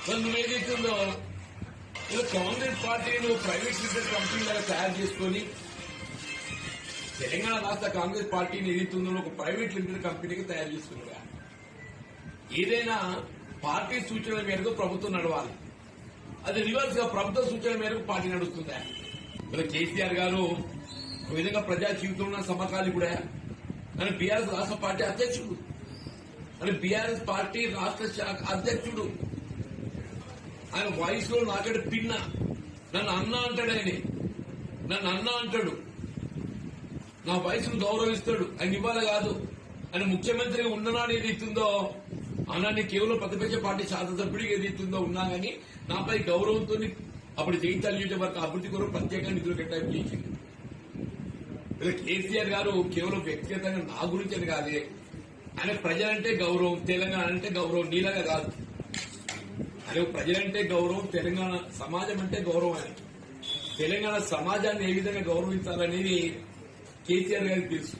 మరి నువ్వేదైతుందో ఇలా కాంగ్రెస్ పార్టీ నువ్వు ప్రైవేట్ లిమిటెడ్ కంపెనీ లాగా తయారు చేసుకుని తెలంగాణ రాష్ట్ర కాంగ్రెస్ పార్టీని ఏదైతుందో ఒక ప్రైవేట్ లిమిటెడ్ కంపెనీకి తయారు చేసుకున్నాగా. ఏదైనా పార్టీ సూచనల మేరకు ప్రభుత్వం నడవాలి, అది రివర్స్ గా ప్రభుత్వ సూచనల మేరకు పార్టీ నడుస్తుందా? మరి కేసీఆర్ గారు ఒక విధంగా ప్రజా జీవితంలో సమకాలీకుడా, అని బీఆర్ఎస్ రాష్ట్ర పార్టీ అధ్యక్షుడు, అని బీఆర్ఎస్ పార్టీ రాష్ట్ర శాఖ అధ్యక్షుడు. ఆయన వాయిస్ లో నాకంటే పిన్న, నన్ను అన్న అంటాడు, ఆయన నన్ను అన్న అంటాడు, నా వయసును గౌరవిస్తాడు. ఆయన ఇవాళ కాదు, ఆయన ముఖ్యమంత్రిగా ఉన్ననాడు ఏదైతుందో అన్నాన్ని కేవలం ప్రతిపక్ష పార్టీ శాసనసభ్యుడికి ఏదైతుందో ఉన్నా గానీ నాపై గౌరవంతో అప్పుడు జైతాల్ నియోజకవర్గ అభివృద్ధి కొరకు ప్రత్యేకంగా నిధులు కేటాయింపు చేసింది. ఇలా కేసీఆర్ గారు కేవలం వ్యక్తిగతంగా నా గురించి అని కాదే, ఆయన ప్రజలంటే గౌరవం, తెలంగాణ అంటే గౌరవం, నీలాగా కాదు. ఆయన ప్రజలంటే గౌరవం, తెలంగాణ సమాజం అంటే గౌరవం. ఆయన తెలంగాణ సమాజాన్ని ఏ విధంగా గౌరవించాలనేది కేసీఆర్ గారికి తెలుసు.